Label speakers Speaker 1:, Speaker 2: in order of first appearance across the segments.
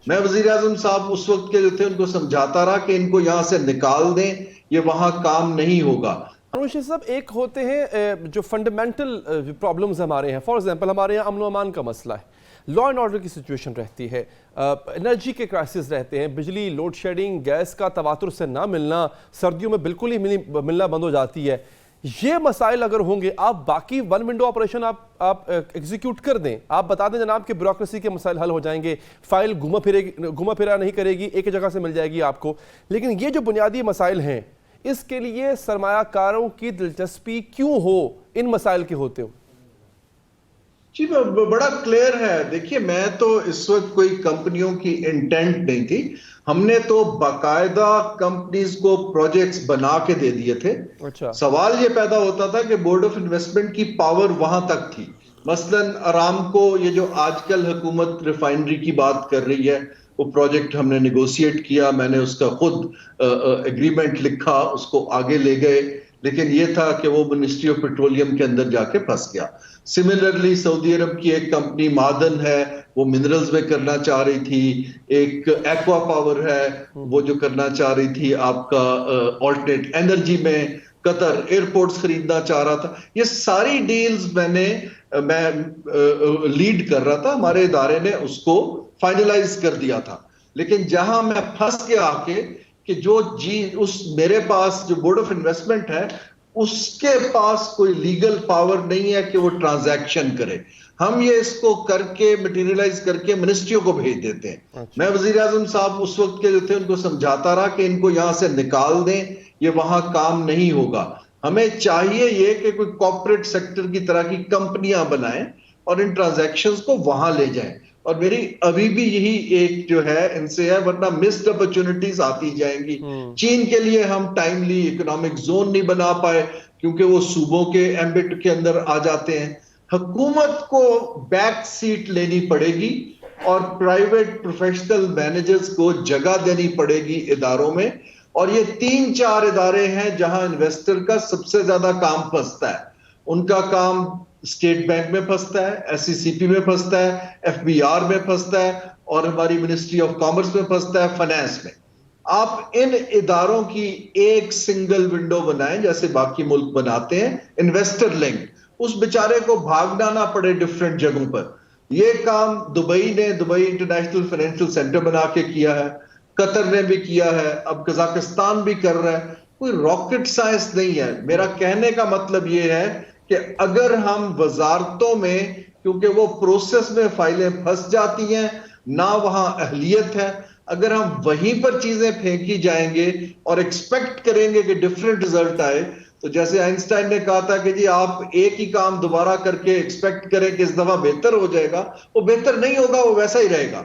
Speaker 1: میں وزیر اعظم صاحب اس وقت کے جو تھے ان کو سمجھاتا رہا کہ ان کو یہاں سے نکال دیں، یہ وہاں کام نہیں ہوگا۔
Speaker 2: ہارون رشید صاحب، ایک ہوتے ہیں جو فنڈامنٹل پرابلمز ہمارے ہیں، فار ایگزامپل ہمارے یہاں امن و امان کا مسئلہ ہے، لا اینڈ آرڈر کی سچویشن رہتی ہے، انرجی کے کرائسس رہتے ہیں، بجلی لوڈ شیڈنگ، گیس کا تواتر سے نہ ملنا، سردیوں میں بالکل ہی ملنا بند ہو جاتی ہے۔ یہ مسائل اگر ہوں گے، آپ باقی ون ونڈو آپریشن آپ ایگزیکیوٹ کر دیں، آپ بتا دیں جناب کہ بیوروکریسی کے مسائل حل ہو جائیں گے، فائل گھما پھرا نہیں کرے گی، ایک جگہ سے مل جائے گی آپ کو، لیکن یہ جو بنیادی مسائل ہیں اس کے لیے سرمایہ کاروں کی دلچسپی کیوں ہو ان مسائل کے ہوتے ہو؟
Speaker 1: جی بڑا کلیئر ہے۔ دیکھیے، میں تو اس وقت کوئی کمپنیوں کی انٹینٹ نہیں تھی، ہم نے تو باقاعدہ کمپنیز کو پروجیکٹس بنا کے دے دیے تھے۔ سوال یہ پیدا ہوتا تھا کہ بورڈ آف انویسٹمنٹ کی پاور وہاں تک تھی۔ مثلاً ارامکو، یہ جو آج کل حکومت ریفائنری کی بات کر رہی ہے، وہ پروجیکٹ ہم نے نیگوشیٹ کیا، میں نے اس کا خود ایگریمنٹ لکھا، اس کو آگے لے گئے، لیکن یہ تھا کہ وہ منسٹری آف پیٹرولیم کے اندر جا کے پھنس گیا۔ سملرلی سعودی عرب کی ایک کمپنی معدن ہے، وہ منرلز میں کرنا چاہ رہی تھی، ایک ایکوا پاور ہے وہ جو کرنا چاہ رہی تھی آپ کا آلٹرنیٹ انرجی میں، قطر ایئرپورٹس خریدنا چاہ رہا تھا۔ یہ ساری ڈیلز میں لیڈ کر رہا تھا، ہمارے ادارے نے اس کو فائنلائز کر دیا تھا۔ لیکن جہاں میں پھنس گیا آ کے کہ میرے پاس جو بورڈ آف انویسٹمنٹ ہے اس کے پاس کوئی لیگل پاور نہیں ہے کہ وہ ٹرانزیکشن کرے، ہم یہ اس کو کر کے میٹیریلائز کر کے منسٹریوں کو بھیج دیتے ہیں۔ میں وزیر اعظم صاحب اس وقت کے جو تھے ان کو سمجھاتا رہا کہ ان کو یہاں سے نکال دیں، یہ وہاں کام نہیں ہوگا۔ ہمیں چاہیے یہ کہ کوئی کارپوریٹ سیکٹر کی طرح کی کمپنیاں بنائیں اور ان ٹرانزیکشنز کو وہاں لے جائیں، اور میری ابھی بھی یہی ایک جو ہے ان سے ہے، ورنہ مسڈ اپرچونٹیز آتی جائیں گی۔ چین کے لیے ہم ٹائملی اکنامک زون نہیں بنا پائے کیونکہ وہ صوبوں کے ایمبٹ کے اندر آ جاتے ہیں۔ حکومت کو بیک سیٹ لینی پڑے گی اور پرائیویٹ پروفیشنل مینیجرز کو جگہ دینی پڑے گی اداروں میں، اور یہ 3-4 ادارے ہیں جہاں انویسٹر کا سب سے زیادہ کام پھنستا ہے۔ ان کا کام اسٹیٹ بینک میں پھنستا ہے، ایس سی سی پی میں پھنستا ہے، ایف بی آر میں پھنستا ہے، اور ہماری منسٹری آف کامرس میں پھنستا ہے، فائنانس میں۔ آپ ان اداروں کی ایک سنگل ونڈو بنائیں جیسے باقی ملک بناتے ہیں، انویسٹر لنک، اس بیچارے کو بھاگنا نہ پڑے ڈیفرنٹ جگہوں پر۔ یہ کام دبئی نے انٹرنیشنل فائنینشل سینٹر بنا کے کیا ہے، قطر نے بھی کیا ہے، اب قزاقستان بھی کر رہا ہے۔ کوئی راکٹ سائنس نہیں ہے۔ میرا کہنے کا مطلب یہ ہے کہ اگر ہم وزارتوں میں، کیونکہ وہ پروسیس میں فائلیں پھنس جاتی ہیں، نہ وہاں اہلیت ہے، اگر ہم وہیں پر چیزیں پھینکی جائیں گے اور ایکسپیکٹ کریں گے کہ ڈیفرنٹ رزلٹ آئے، تو جیسے آئنسٹائن نے کہا تھا کہ جی آپ ایک ہی کام دوبارہ کر کے ایکسپیکٹ کریں کہ اس دفعہ بہتر ہو جائے گا، وہ بہتر نہیں ہوگا، وہ ویسا ہی رہے گا۔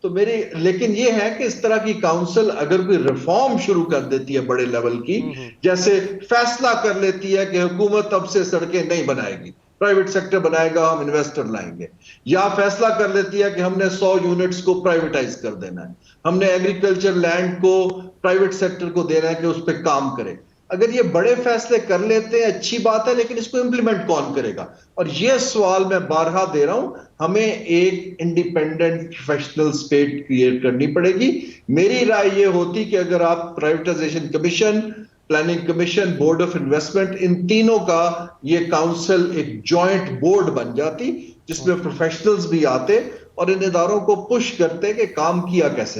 Speaker 1: تو لیکن یہ ہے کہ اس طرح کی کاؤنسل اگر کوئی ریفارم شروع کر دیتی ہے بڑے لیول کی، جیسے فیصلہ کر لیتی ہے کہ حکومت اب سے سڑکیں نہیں بنائے گی، پرائیویٹ سیکٹر بنائے گا، ہم انویسٹر لائیں گے، یا فیصلہ کر لیتی ہے کہ ہم نے 100 یونٹس کو پرائیویٹائز کر دینا ہے، ہم نے ایگریکلچر لینڈ کو پرائیویٹ سیکٹر کو دینا ہے کہ اس پہ کام کرے۔ اگر یہ بڑے فیصلے کر لیتے ہیں اچھی بات ہے، لیکن اس کو امپلیمنٹ کون کرے گا؟ اور یہ سوال میں بارہا دے رہا ہوں، ہمیں ایک انڈیپینڈنٹ پروفیشنل اسٹیٹ کریٹ کرنی پڑے گی۔ میری رائے یہ ہوتی کہ اگر آپ privatisation commission, planning commission, board of investment, ان تینوں کا یہ کاؤنسل ایک جوائنٹ بورڈ بن جاتی جس میں پروفیشنلز بھی آتے اور ان اداروں کو پش کرتے کہ کام کیا کیسے